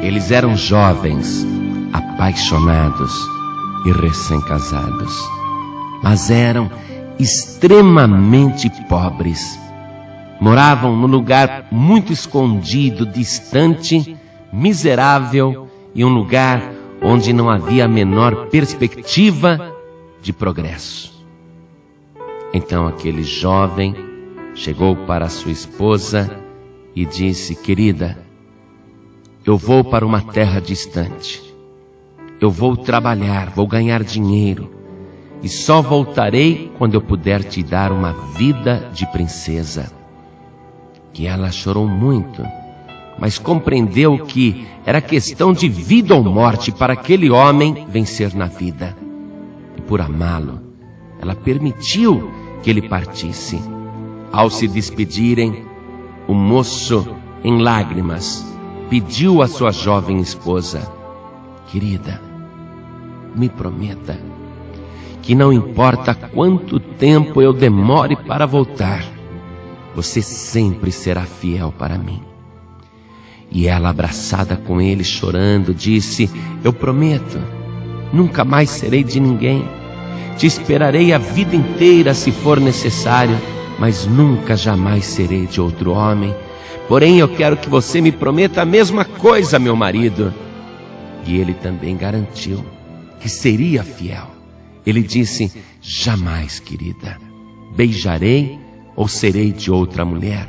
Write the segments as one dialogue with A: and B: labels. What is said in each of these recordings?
A: Eles eram jovens, apaixonados e recém-casados, mas eram extremamente pobres. Moravam num lugar muito escondido, distante, miserável, e um lugar onde não havia a menor perspectiva de progresso. Então aquele jovem chegou para sua esposa e disse: querida, eu vou para uma terra distante. Eu vou trabalhar, vou ganhar dinheiro, e só voltarei quando eu puder te dar uma vida de princesa. E ela chorou muito, mas compreendeu que era questão de vida ou morte para aquele homem vencer na vida. E por amá-lo, ela permitiu que ele partisse. Ao se despedirem, o moço, em lágrimas, pediu à sua jovem esposa: querida, me prometa que não importa quanto tempo eu demore para voltar, você sempre será fiel para mim. E ela, abraçada com ele, chorando, disse: eu prometo, nunca mais serei de ninguém. Te esperarei a vida inteira se for necessário, mas nunca jamais serei de outro homem. Porém, eu quero que você me prometa a mesma coisa, meu marido. E ele também garantiu que seria fiel. Ele disse: jamais, querida, beijarei ou serei de outra mulher.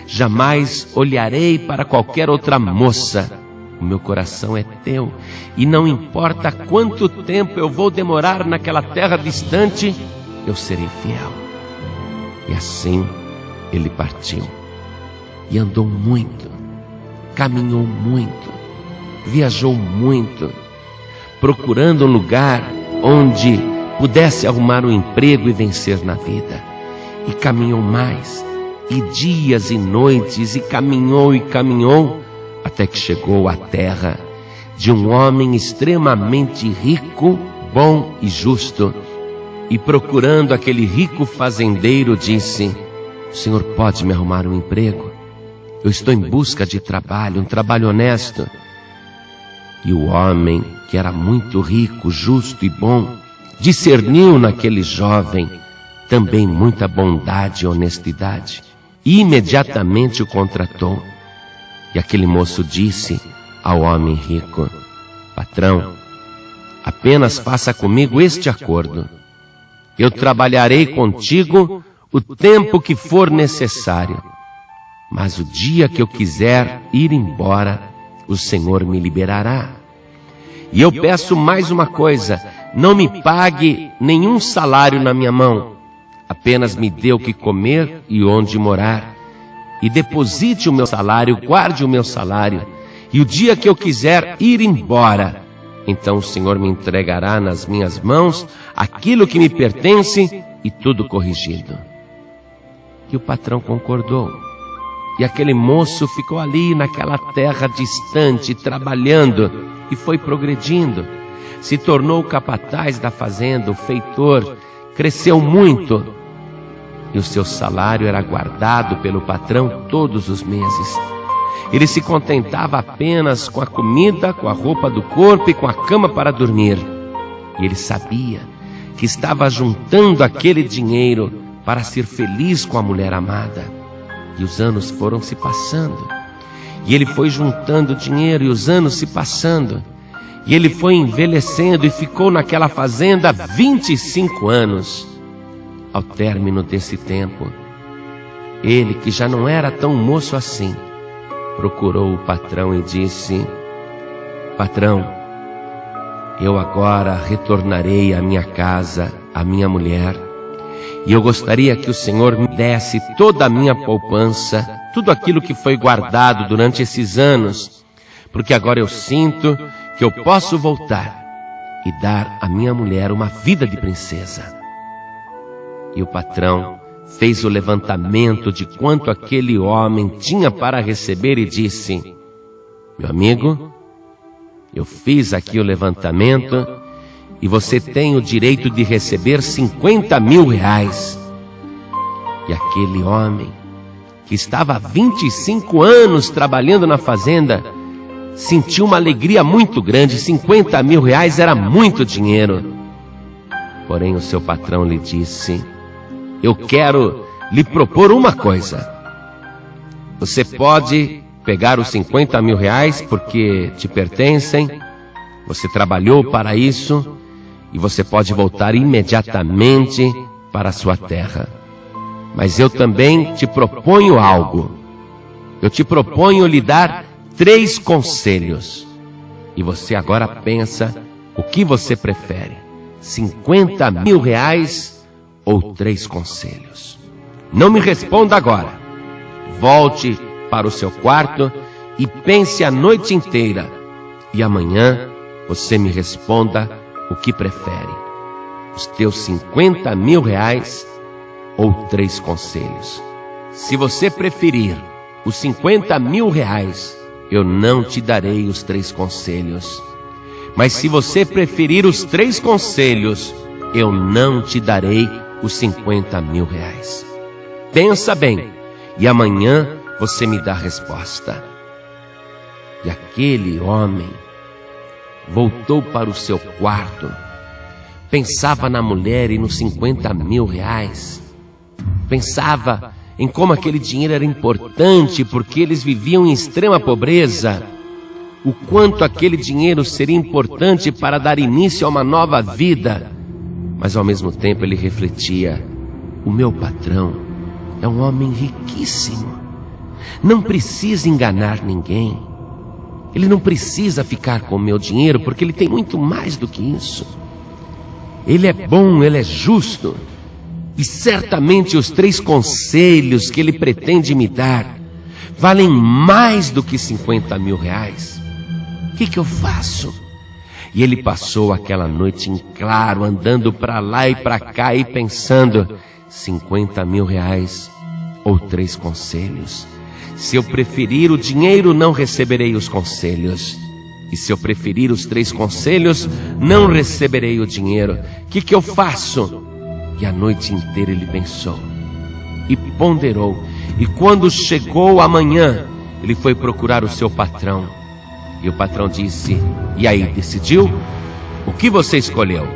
A: Jamais olharei para qualquer outra moça. O meu coração é teu, e não importa quanto tempo eu vou demorar naquela terra distante, eu serei fiel. E assim ele partiu. E andou muito, caminhou muito, viajou muito, procurando um lugar onde pudesse arrumar um emprego e vencer na vida. E caminhou mais, e dias e noites, e caminhou, até que chegou à terra de um homem extremamente rico, bom e justo. E procurando aquele rico fazendeiro, disse: o senhor pode me arrumar um emprego? Eu estou em busca de trabalho, um trabalho honesto. E o homem, que era muito rico, justo e bom, discerniu naquele jovem também muita bondade e honestidade, e imediatamente o contratou. E aquele moço disse ao homem rico: patrão, apenas faça comigo este acordo: eu trabalharei contigo o tempo que for necessário, mas o dia que eu quiser ir embora, o Senhor me liberará. E eu peço mais uma coisa: não me pague nenhum salário na minha mão, apenas me dê o que comer e onde morar, e deposite o meu salário, guarde o meu salário, e o dia que eu quiser ir embora, então o Senhor me entregará nas minhas mãos aquilo que me pertence, e tudo corrigido. E o patrão concordou. E aquele moço ficou ali naquela terra distante, trabalhando, e foi progredindo. Se tornou o capataz da fazenda, o feitor, cresceu muito. E o seu salário era guardado pelo patrão todos os meses. Ele se contentava apenas com a comida, com a roupa do corpo e com a cama para dormir. E ele sabia que estava juntando aquele dinheiro para ser feliz com a mulher amada. E os anos foram se passando. E ele foi juntando dinheiro, e os anos se passando. E ele foi envelhecendo e ficou naquela fazenda 25 anos. Ao término desse tempo, ele, que já não era tão moço assim, procurou o patrão e disse: patrão, eu agora retornarei à minha casa, à minha mulher, e eu gostaria que o Senhor me desse toda a minha poupança, tudo aquilo que foi guardado durante esses anos, porque agora eu sinto que eu posso voltar e dar à minha mulher uma vida de princesa. E o patrão fez o levantamento de quanto aquele homem tinha para receber e disse: meu amigo, eu fiz aqui o levantamento e você tem o direito de receber 50 mil reais. E aquele homem, que estava há 25 anos trabalhando na fazenda, sentiu uma alegria muito grande. 50 mil reais era muito dinheiro. Porém, o seu patrão lhe disse: eu quero lhe propor uma coisa. Você pode pegar os 50 mil reais porque te pertencem, você trabalhou para isso, e você pode voltar imediatamente para a sua terra. Mas eu também te proponho algo. Eu te proponho lhe dar 3 conselhos. E você agora pensa o que você prefere: 50 mil reais ou 3 conselhos? Não me responda agora. Volte para o seu quarto e pense a noite inteira. E amanhã você me responda o que prefere: os teus 50 mil reais ou 3 conselhos. Se você preferir os 50 mil reais, eu não te darei os 3 conselhos. Mas se você preferir os 3 conselhos, eu não te darei os 50 mil reais. Pensa bem, e amanhã você me dá a resposta. E aquele homem voltou para o seu quarto, pensava na mulher e nos 50 mil reais, pensava em como aquele dinheiro era importante, porque eles viviam em extrema pobreza, o quanto aquele dinheiro seria importante para dar início a uma nova vida. Mas ao mesmo tempo ele refletia: o meu patrão é um homem riquíssimo, não precisa enganar ninguém, ele não precisa ficar com o meu dinheiro, porque ele tem muito mais do que isso. Ele é bom, ele é justo, e certamente os 3 conselhos que ele pretende me dar valem mais do que 50 mil reais. O que eu faço? E ele passou aquela noite em claro, andando para lá e para cá e pensando: 50 mil reais ou 3 conselhos? Se eu preferir o dinheiro, não receberei os conselhos. E se eu preferir os 3 conselhos, não receberei o dinheiro. O que eu faço? E a noite inteira ele pensou e ponderou. E quando chegou a manhã, ele foi procurar o seu patrão. E o patrão disse: e aí, decidiu? O que você escolheu?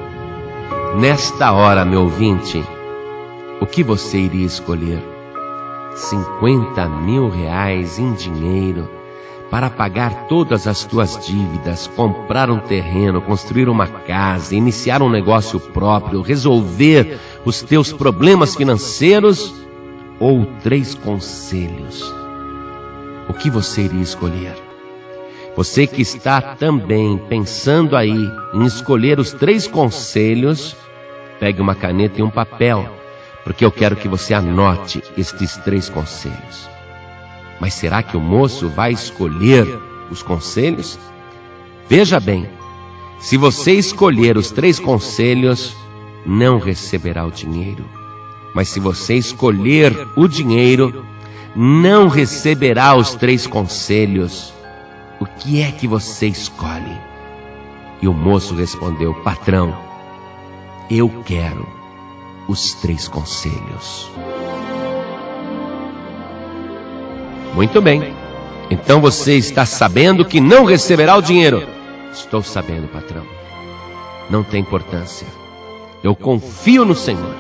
A: Nesta hora, meu ouvinte, o que você iria escolher? 50 mil reais em dinheiro para pagar todas as tuas dívidas, comprar um terreno, construir uma casa, iniciar um negócio próprio, resolver os teus problemas financeiros, ou 3 conselhos? O que você iria escolher? Você que está também pensando aí em escolher os 3 conselhos, pegue uma caneta e um papel, porque eu quero que você anote estes 3 conselhos. Mas será que o moço vai escolher os conselhos? Veja bem, se você escolher os 3 conselhos, não receberá o dinheiro. Mas se você escolher o dinheiro, não receberá os 3 conselhos. O que é que você escolhe? E o moço respondeu: patrão, eu quero os 3 conselhos. Muito bem, então você está sabendo que não receberá o dinheiro. Estou sabendo, patrão. Não tem importância. Eu confio no Senhor.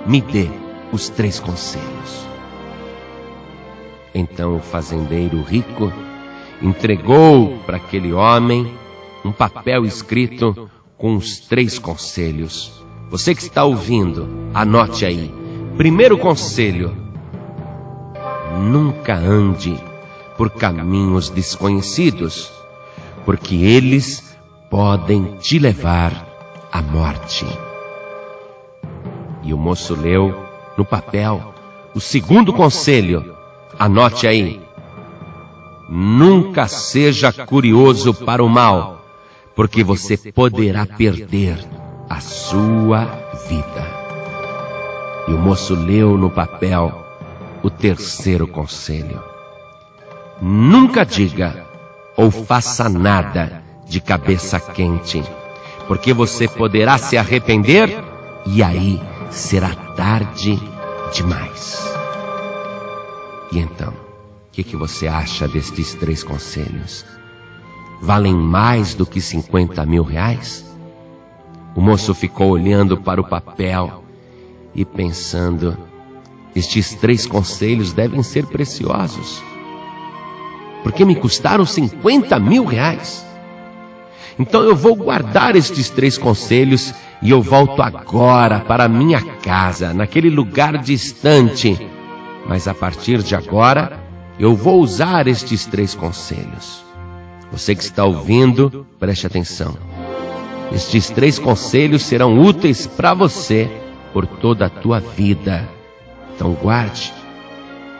A: Me dê os 3 conselhos. Então o fazendeiro rico entregou para aquele homem um papel escrito com os 3 conselhos. Você que está ouvindo, anote aí. Primeiro conselho: nunca ande por caminhos desconhecidos, porque eles podem te levar à morte. E o moço leu no papel o segundo conselho. Anote aí: nunca seja curioso para o mal, porque você poderá perder a sua vida. E o moço leu no papel o terceiro conselho: nunca diga ou faça nada de cabeça quente, porque você poderá se arrepender e aí será tarde demais. E então, o que você acha destes 3 conselhos? valem mais do que 50 mil reais? O moço ficou olhando para o papel e pensando: estes 3 conselhos devem ser preciosos, porque me custaram 50 mil reais. Então eu vou guardar estes 3 conselhos e eu volto agora para minha casa, naquele lugar distante. Mas a partir de agora, eu vou usar estes 3 conselhos. Você que está ouvindo, preste atenção. Estes 3 conselhos serão úteis para você por toda a tua vida. Então guarde.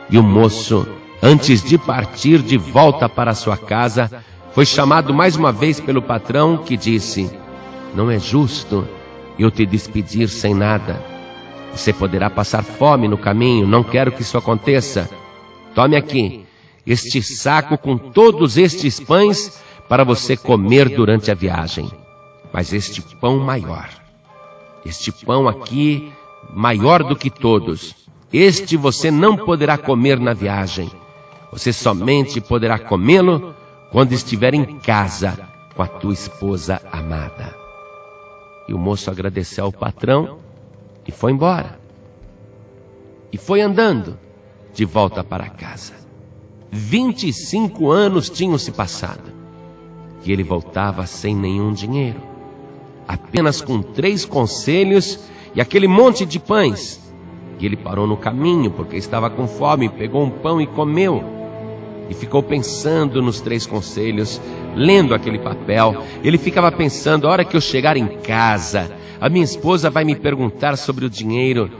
A: E o moço, antes de partir de volta para sua casa, foi chamado mais uma vez pelo patrão, que disse: não é justo eu te despedir sem nada. Você poderá passar fome no caminho, não quero que isso aconteça. Tome aqui este saco com todos estes pães para você comer durante a viagem. Mas este pão maior, este pão aqui, maior do que todos, este você não poderá comer na viagem. Você somente poderá comê-lo quando estiver em casa com a tua esposa amada. E o moço agradeceu ao patrão e foi embora. E foi andando de volta para casa. 25 anos tinham se passado. E ele voltava sem nenhum dinheiro, apenas com 3 conselhos e aquele monte de pães. E ele parou no caminho porque estava com fome, pegou um pão e comeu. E ficou pensando nos 3 conselhos, lendo aquele papel. Ele ficava pensando: a hora que eu chegar em casa, a minha esposa vai me perguntar sobre o dinheiro.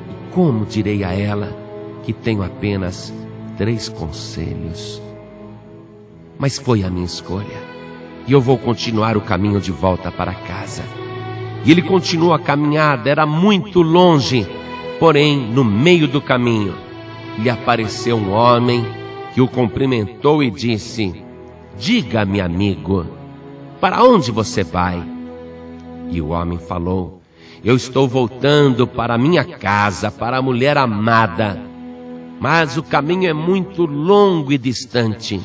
A: E como direi a ela que tenho apenas 3 conselhos? Mas foi a minha escolha, e eu vou continuar o caminho de volta para casa. E ele continuou a caminhada, era muito longe. Porém, no meio do caminho, lhe apareceu um homem que o cumprimentou e disse: diga-me, amigo, para onde você vai? E o homem falou: eu estou voltando para minha casa, para a mulher amada, mas o caminho é muito longo e distante.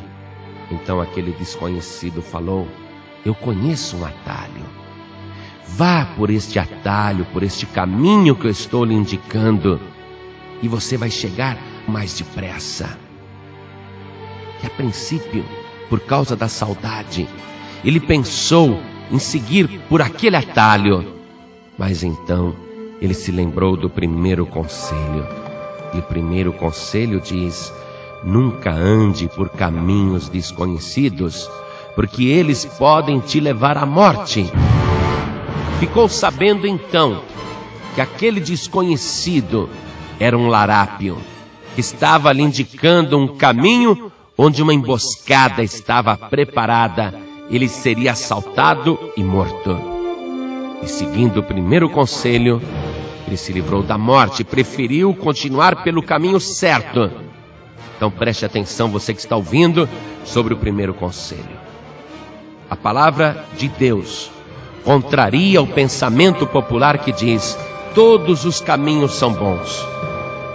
A: Então aquele desconhecido falou: eu conheço um atalho. Vá por este atalho, por este caminho que eu estou lhe indicando, e você vai chegar mais depressa. E a princípio, por causa da saudade, ele pensou em seguir por aquele atalho. Mas então ele se lembrou do primeiro conselho. E o primeiro conselho diz: nunca ande por caminhos desconhecidos, porque eles podem te levar à morte. Ficou sabendo então que aquele desconhecido era um larápio, que estava lhe indicando um caminho onde uma emboscada estava preparada. Ele seria assaltado e morto. E seguindo o primeiro conselho, ele se livrou da morte, preferiu continuar pelo caminho certo. Então preste atenção, você que está ouvindo, sobre o primeiro conselho. A palavra de Deus contraria o pensamento popular que diz: todos os caminhos são bons,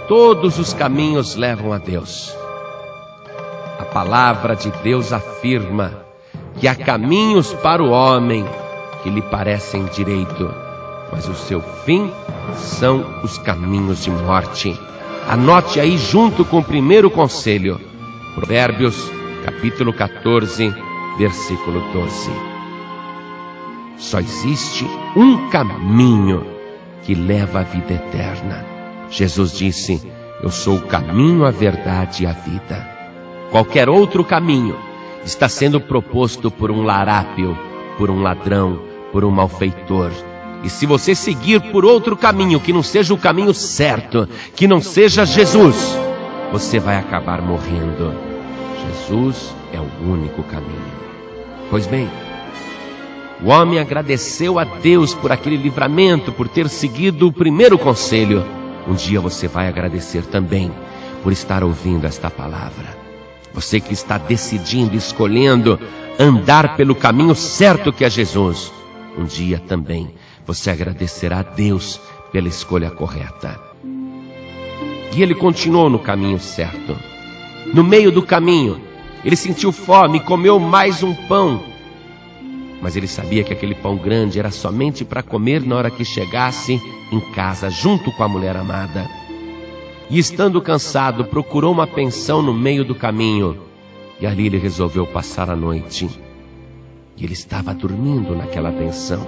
A: todos os caminhos levam a Deus. A palavra de Deus afirma que há caminhos para o homem que lhe parecem direito, mas o seu fim são os caminhos de morte. Anote aí junto com o primeiro conselho, Provérbios capítulo 14, versículo 12. Só existe um caminho que leva à vida eterna. Jesus disse: eu sou o caminho, a verdade e a vida. Qualquer outro caminho está sendo proposto por um larápio, por um ladrão, por um malfeitor. E se você seguir por outro caminho que não seja o caminho certo, que não seja Jesus, você vai acabar morrendo. Jesus é o único caminho. Pois bem, o homem agradeceu a Deus por aquele livramento, por ter seguido o primeiro conselho. Um dia você vai agradecer também por estar ouvindo esta palavra. Você que está decidindo, escolhendo andar pelo caminho certo que é Jesus, um dia também você agradecerá a Deus pela escolha correta. E ele continuou no caminho certo. No meio do caminho, ele sentiu fome e comeu mais um pão. Mas ele sabia que aquele pão grande era somente para comer na hora que chegasse em casa, junto com a mulher amada. E estando cansado, procurou uma pensão no meio do caminho, e ali ele resolveu passar a noite. E ele estava dormindo naquela pensão.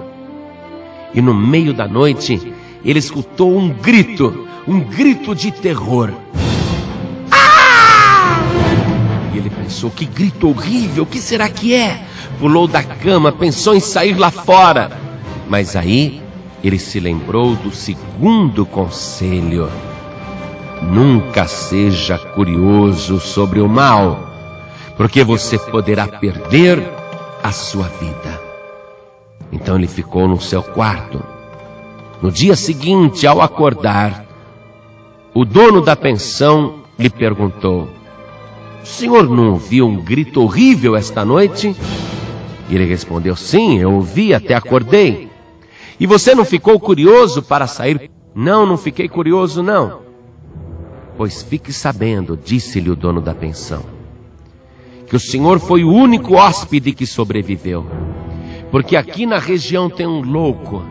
A: E no meio da noite, ele escutou um grito de terror. Ah! E ele pensou: que grito horrível, o que será que é? Pulou da cama, pensou em sair lá fora. Mas aí, ele se lembrou do segundo conselho: nunca seja curioso sobre o mal, porque você poderá perder a sua vida. Então ele ficou no seu quarto. No dia seguinte, ao acordar, o dono da pensão lhe perguntou: o senhor não ouviu um grito horrível esta noite? E ele respondeu: sim, eu ouvi, até acordei. E você não ficou curioso para sair? Não fiquei curioso, não. Pois fique sabendo, disse-lhe o dono da pensão, que o senhor foi o único hóspede que sobreviveu. Porque aqui na região tem um louco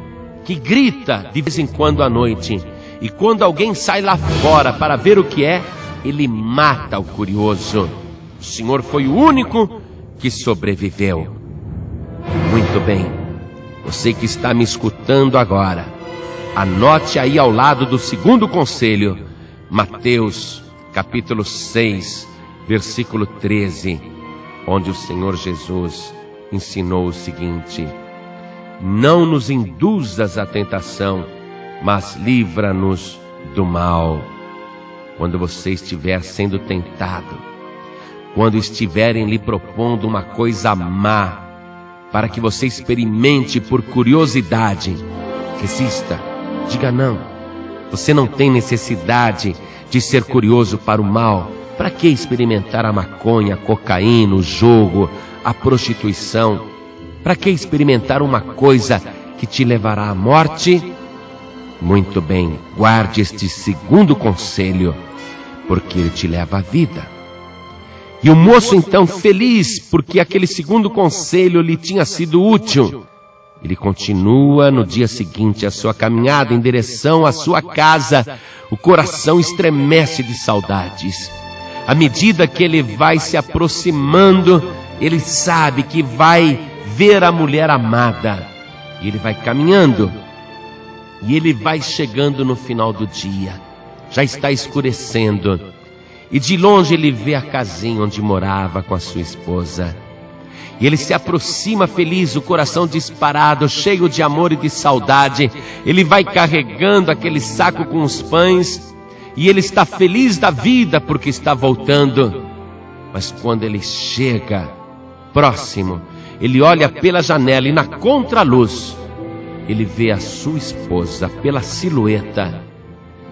A: que grita de vez em quando à noite. E quando alguém sai lá fora para ver o que é, ele mata o curioso. O senhor foi o único que sobreviveu. Muito bem, você que está me escutando agora, anote aí ao lado do segundo conselho, Mateus capítulo 6, versículo 13, onde o Senhor Jesus ensinou o seguinte: não nos induzas à tentação, mas livra-nos do mal. Quando você estiver sendo tentado, quando estiverem lhe propondo uma coisa má, para que você experimente por curiosidade, resista, diga não. Você não tem necessidade de ser curioso para o mal. Para que experimentar a maconha, a cocaína, o jogo, a prostituição? Para que experimentar uma coisa que te levará à morte? Muito bem, guarde este segundo conselho, porque ele te leva à vida. E o moço então, feliz porque aquele segundo conselho lhe tinha sido útil, ele continua no dia seguinte a sua caminhada em direção à sua casa. O coração estremece de saudades. À medida que ele vai se aproximando, ele sabe que vai ver a mulher amada. E ele vai caminhando. E ele vai chegando no final do dia. Já está escurecendo. E de longe ele vê a casinha onde morava com a sua esposa. E ele se aproxima feliz, o coração disparado, cheio de amor e de saudade. Ele vai carregando aquele saco com os pães. E ele está feliz da vida porque está voltando. Mas quando ele chega próximo, ele olha pela janela e na contraluz, ele vê a sua esposa pela silhueta,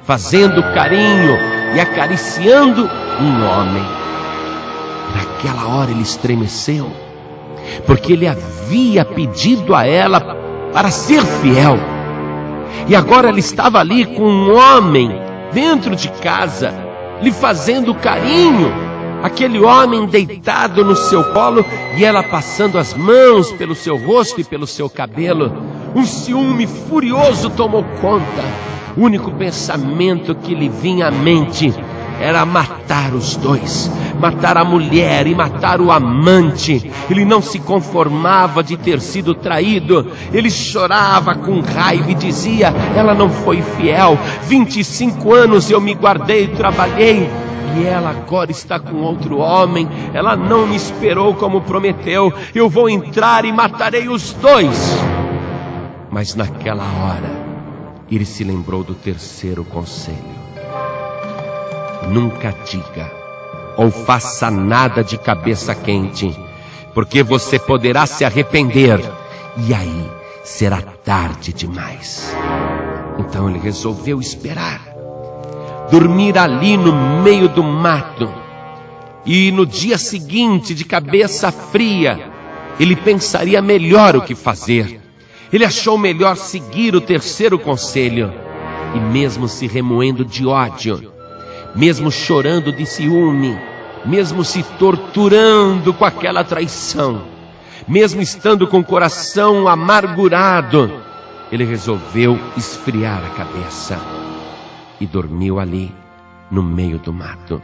A: fazendo carinho e acariciando um homem. Naquela hora ele estremeceu, porque ele havia pedido a ela para ser fiel. E agora ele estava ali com um homem dentro de casa, lhe fazendo carinho. Aquele homem deitado no seu colo e ela passando as mãos pelo seu rosto e pelo seu cabelo. Um ciúme furioso tomou conta. O único pensamento que lhe vinha à mente era matar os dois, matar a mulher e matar o amante. Ele não se conformava de ter sido traído. Ele chorava com raiva e dizia: ela não foi fiel. 25 anos eu me guardei, trabalhei, e ela agora está com outro homem. Ela não me esperou como prometeu. Eu vou entrar e matarei os dois. Mas naquela hora ele se lembrou do terceiro conselho: nunca diga ou faça nada de cabeça quente, porque você poderá se arrepender, e aí será tarde demais. Então ele resolveu esperar, dormir ali no meio do mato, e no dia seguinte, de cabeça fria, ele pensaria melhor o que fazer. Ele achou melhor seguir o terceiro conselho, e mesmo se remoendo de ódio, mesmo chorando de ciúme, mesmo se torturando com aquela traição, mesmo estando com o coração amargurado, ele resolveu esfriar a cabeça e dormiu ali no meio do mato.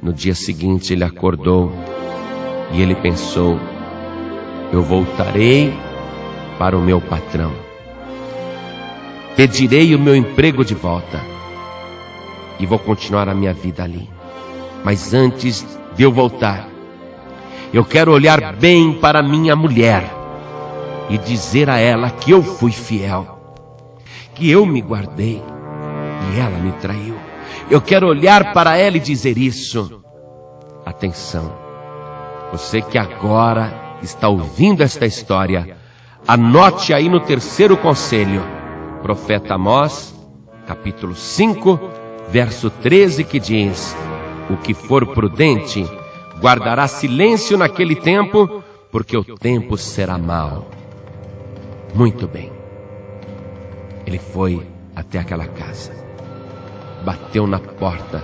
A: No dia seguinte ele acordou e ele pensou: eu voltarei para o meu patrão, pedirei o meu emprego de volta e vou continuar a minha vida ali. Mas antes de eu voltar, eu quero olhar bem para minha mulher e dizer a ela que eu fui fiel, que eu me guardei e ela me traiu. Eu quero olhar para ela e dizer isso. Atenção, você que agora está ouvindo esta história, anote aí no terceiro conselho, profeta Amós, capítulo 5, verso 13, que diz: o que for prudente guardará silêncio naquele tempo, porque o tempo será mau. Muito bem. Ele foi até aquela casa, bateu na porta.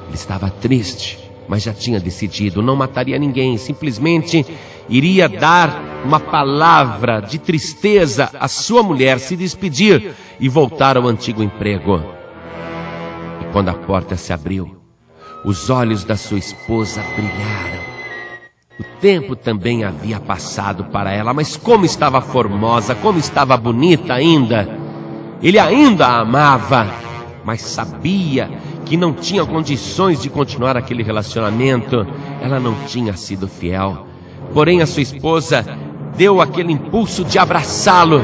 A: Ele estava triste, mas já tinha decidido, não mataria ninguém, simplesmente iria dar uma palavra de tristeza à sua mulher, se despedir e voltar ao antigo emprego. E quando a porta se abriu, os olhos da sua esposa brilharam. O tempo também havia passado para ela, mas como estava formosa, como estava bonita ainda. Ele ainda a amava, mas sabia que não tinha condições de continuar aquele relacionamento. Ela não tinha sido fiel. Porém, a sua esposa deu aquele impulso de abraçá-lo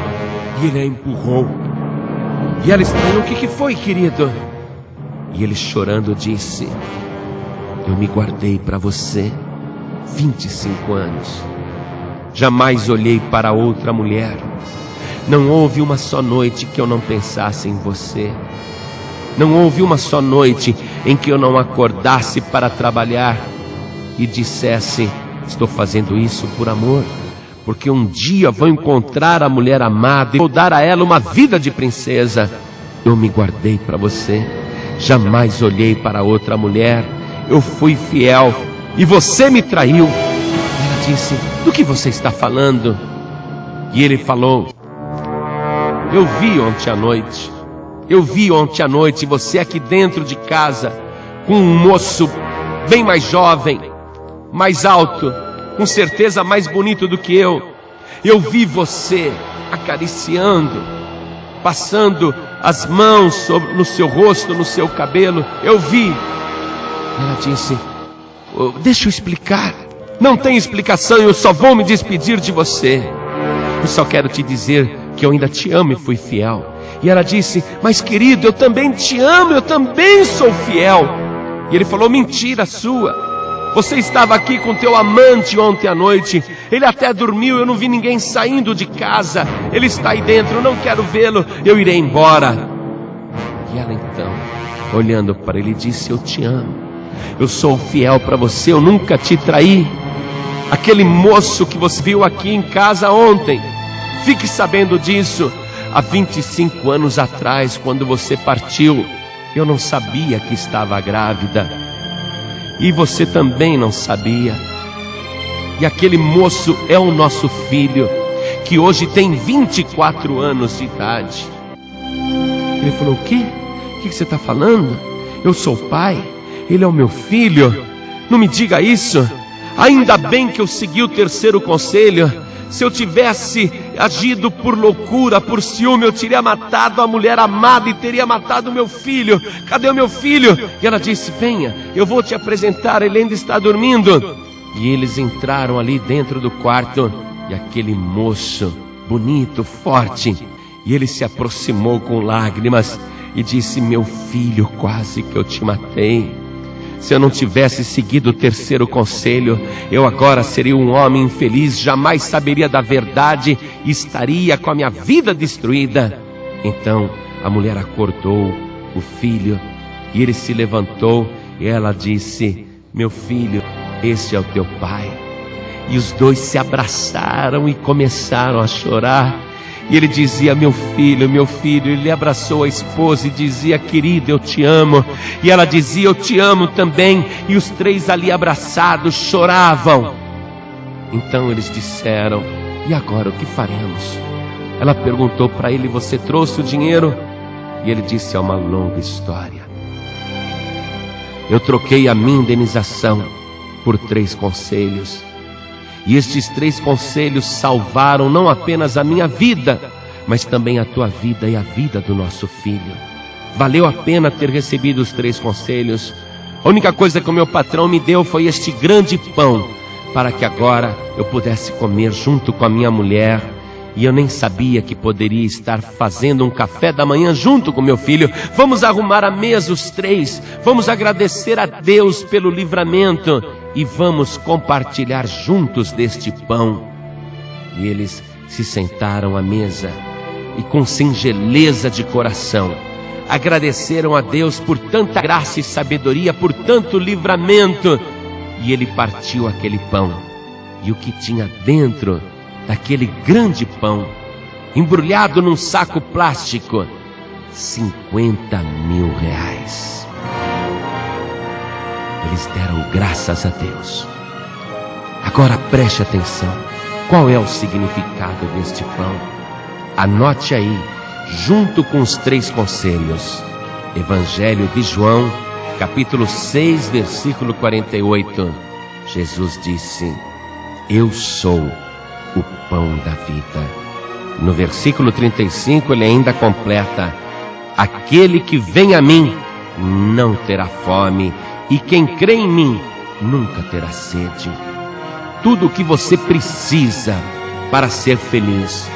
A: e ele a empurrou. E ela estranhou: o que foi, querido? E ele, chorando, disse: eu me guardei para você 25 anos. Jamais olhei para outra mulher. Não houve uma só noite que eu não pensasse em você. Não houve uma só noite em que eu não acordasse para trabalhar e dissesse: estou fazendo isso por amor, porque um dia vou encontrar a mulher amada e vou dar a ela uma vida de princesa. Eu me guardei para você. Jamais olhei para outra mulher. Eu fui fiel e você me traiu. Ela disse: do que você está falando? E ele falou: eu vi ontem à noite você aqui dentro de casa com um moço bem mais jovem, mais alto, com certeza mais bonito do que eu. Eu vi você acariciando, passando as mãos no seu rosto, no seu cabelo. Eu vi. Ela disse: deixa eu explicar. Não tem explicação, eu só vou me despedir de você. Eu só quero te dizer que eu ainda te amo e fui fiel. E ela disse: mas querido, eu também te amo, eu também sou fiel. E ele falou: mentira sua. Você estava aqui com teu amante ontem à noite. Ele até dormiu, eu não vi ninguém saindo de casa. Ele está aí dentro, eu não quero vê-lo, eu irei embora. E ela então, olhando para ele, disse: eu te amo, eu sou fiel para você, eu nunca te traí. Aquele moço que você viu aqui em casa ontem, fique sabendo disso. Há 25 anos atrás, quando você partiu, eu não sabia que estava grávida. E você também não sabia. E aquele moço é o nosso filho, que hoje tem 24 anos de idade. Ele falou: o quê? O que você está falando? Eu sou o pai, ele é o meu filho. Não me diga isso. Ainda bem que eu segui o terceiro conselho. Se eu tivesse agido por loucura, por ciúme, eu teria matado a mulher amada e teria matado o meu filho. Cadê o meu filho? E ela disse: venha, eu vou te apresentar, ele ainda está dormindo. E eles entraram ali dentro do quarto, e aquele moço, bonito, forte, e ele se aproximou com lágrimas e disse: meu filho, quase que eu te matei. Se eu não tivesse seguido o terceiro conselho, eu agora seria um homem infeliz, jamais saberia da verdade e estaria com a minha vida destruída. Então a mulher acordou o filho e ele se levantou e ela disse: meu filho, este é o teu pai. E os dois se abraçaram e começaram a chorar. E ele dizia: meu filho, meu filho. Ele abraçou a esposa e dizia: querida, eu te amo. E ela dizia: eu te amo também. E os três ali abraçados choravam. Então eles disseram: e agora o que faremos? Ela perguntou para ele: você trouxe o dinheiro? E ele disse: é uma longa história. Eu troquei a minha indenização por 3 conselhos. E estes 3 conselhos salvaram não apenas a minha vida, mas também a tua vida e a vida do nosso filho. Valeu a pena ter recebido os 3 conselhos. A única coisa que o meu patrão me deu foi este grande pão, para que agora eu pudesse comer junto com a minha mulher. E eu nem sabia que poderia estar fazendo um café da manhã junto com meu filho. Vamos arrumar a mesa os 3. Vamos agradecer a Deus pelo livramento. E vamos compartilhar juntos deste pão. E eles se sentaram à mesa. E com singeleza de coração, agradeceram a Deus por tanta graça e sabedoria, por tanto livramento. E ele partiu aquele pão. E o que tinha dentro daquele grande pão, embrulhado num saco plástico, 50 mil reais. Eles deram graças a Deus. Agora preste atenção. Qual é o significado deste pão? Anote aí, junto com os 3 conselhos. Evangelho de João, capítulo 6, versículo 48. Jesus disse: eu sou o pão da vida. No versículo 35 ele ainda completa: aquele que vem a mim não terá fome, e quem crê em mim nunca terá sede. Tudo o que você precisa para ser feliz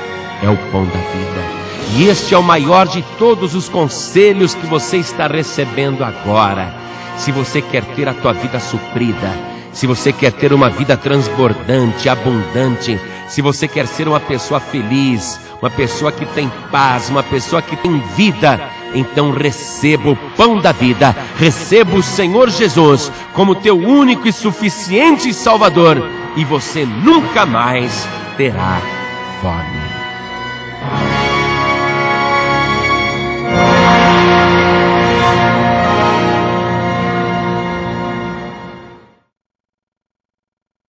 A: é o pão da vida. E este é o maior de todos os conselhos que você está recebendo agora. Se você quer ter a tua vida suprida, se você quer ter uma vida transbordante, abundante, se você quer ser uma pessoa feliz, uma pessoa que tem paz, uma pessoa que tem vida, então receba o pão da vida, receba o Senhor Jesus como teu único e suficiente Salvador, e você nunca mais terá fome.